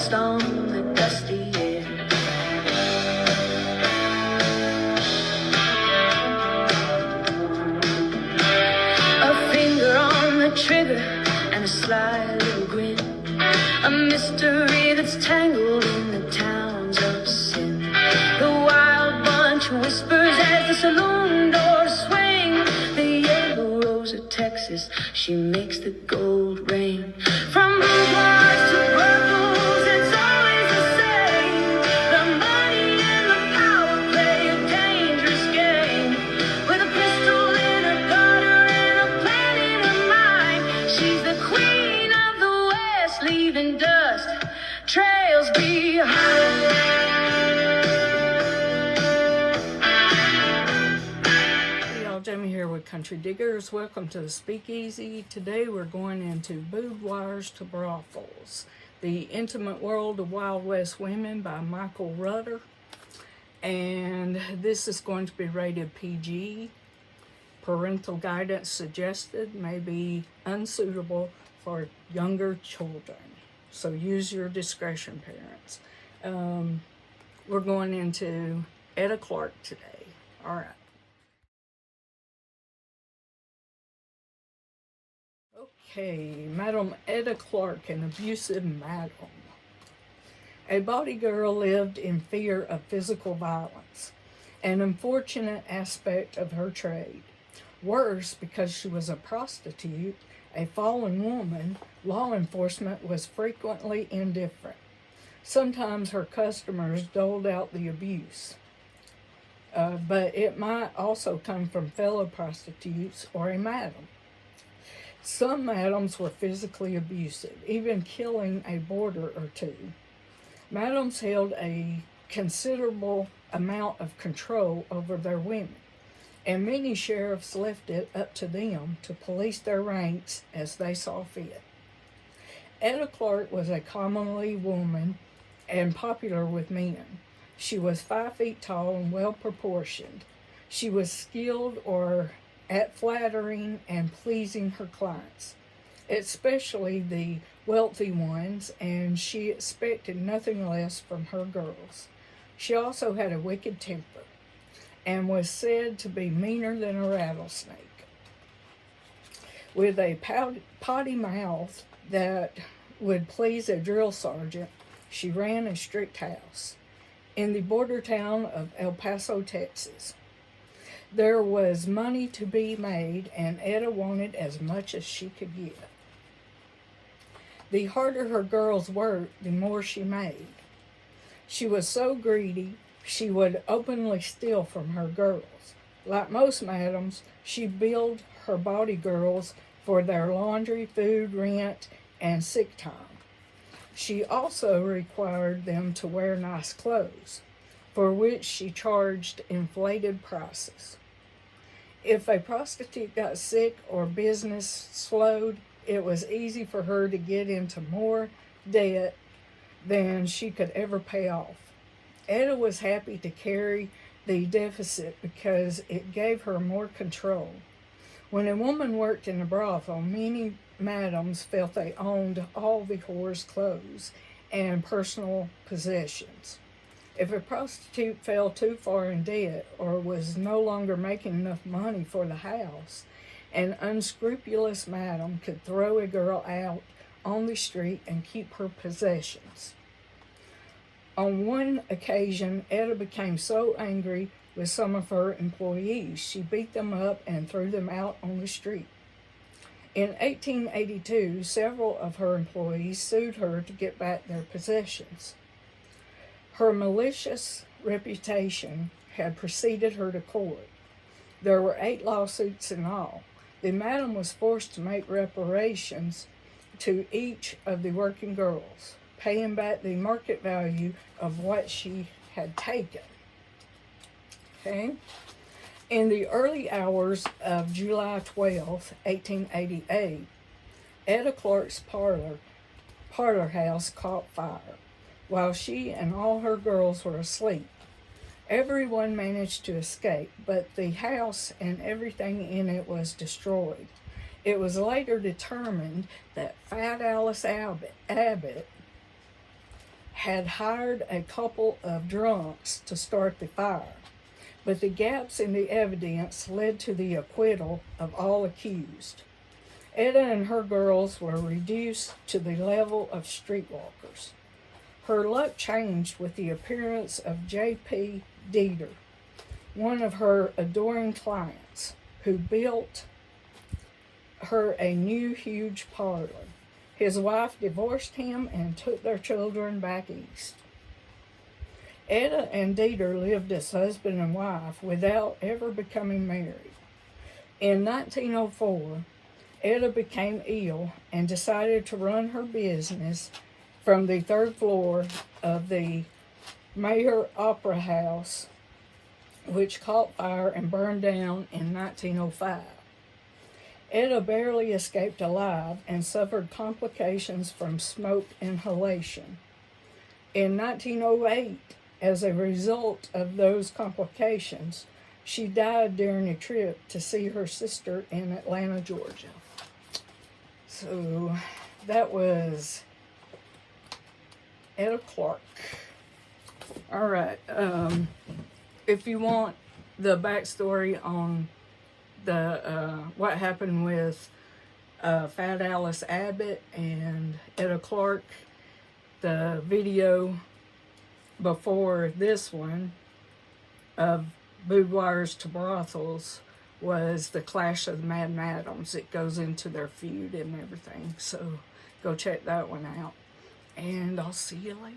lost on the dusty air. A finger on the trigger and a sly little grin. A mystery that's tangled in the towns of sin. The wild bunch whispers as the saloon doors swing. The yellow rose of Texas, she makes the gold rain. From Boudoirs to Brothels, it's always the same. The money and the power play a dangerous game. With a pistol in her gutter and a plan in her mind. She's the queen of the West, leaving dust trails behind. Jamie here with Country Diggers. Welcome to the Speakeasy. Today we're going into Boudoirs to Brothels, The Intimate World of Wild West Women by Michael Rutter. And this is going to be rated PG. Parental guidance suggested, may be unsuitable for younger children. So use your discretion, parents. We're going into Etta Clark today. All right. Okay, Madam Etta Clark, an abusive madam. A body girl lived in fear of physical violence, an unfortunate aspect of her trade. Worse, because she was a prostitute, a fallen woman, law enforcement was frequently indifferent. Sometimes her customers doled out the abuse, but it might also come from fellow prostitutes or a madam. Some madams were physically abusive, even killing a boarder or two. Madams held a considerable amount of control over their women, and many sheriffs left it up to them to police their ranks as they saw fit. Etta Clark was a commonly woman and popular with men. She was 5 feet tall and well proportioned. She was skilled at flattering and pleasing her clients, especially the wealthy ones, and she expected nothing less from her girls. She also had a wicked temper and was said to be meaner than a rattlesnake. With a potty mouth that would please a drill sergeant, she ran a strict house in the border town of El Paso, Texas. There was money to be made, and Etta wanted as much as she could give. The harder her girls worked, the more she made. She was so greedy, she would openly steal from her girls. Like most madams, she billed her body girls for their laundry, food, rent, and sick time. She also required them to wear nice clothes, for which she charged inflated prices. If a prostitute got sick or business slowed, it was easy for her to get into more debt than she could ever pay off. Etta was happy to carry the deficit because it gave her more control. When a woman worked in a brothel, many madams felt they owned all the whore's clothes and personal possessions. If a prostitute fell too far in debt or was no longer making enough money for the house, an unscrupulous madam could throw a girl out on the street and keep her possessions. On one occasion, Etta became so angry with some of her employees, she beat them up and threw them out on the street. In 1882, several of her employees sued her to get back their possessions. Her malicious reputation had preceded her to court. There were 8 lawsuits in all. The madam was forced to make reparations to each of the working girls, paying back the market value of what she had taken. Okay? In the early hours of July 12, 1888, Etta Clark's parlor house caught fire while she and all her girls were asleep. Everyone managed to escape, but the house and everything in it was destroyed. It was later determined that Fat Alice Abbott had hired a couple of drunks to start the fire, but the gaps in the evidence led to the acquittal of all accused. Etta and her girls were reduced to the level of streetwalkers. Her luck changed with the appearance of J.P. Dieter, one of her adoring clients, who built her a new huge parlor. His wife divorced him and took their children back east. Etta and Dieter lived as husband and wife without ever becoming married. In 1904, Etta became ill and decided to run her business from the third floor of the Mayer Opera House, which caught fire and burned down in 1905. Etta barely escaped alive and suffered complications from smoke inhalation. In 1908, as a result of those complications, she died during a trip to see her sister in Atlanta, Georgia. So that was Etta Clark. All right. If you want the backstory on the what happened with Fat Alice Abbott and Etta Clark, the video before this one of Boudoirs to Brothels was the Clash of the Mad Madams. It goes into their feud and everything. So go check that one out. And I'll see you later.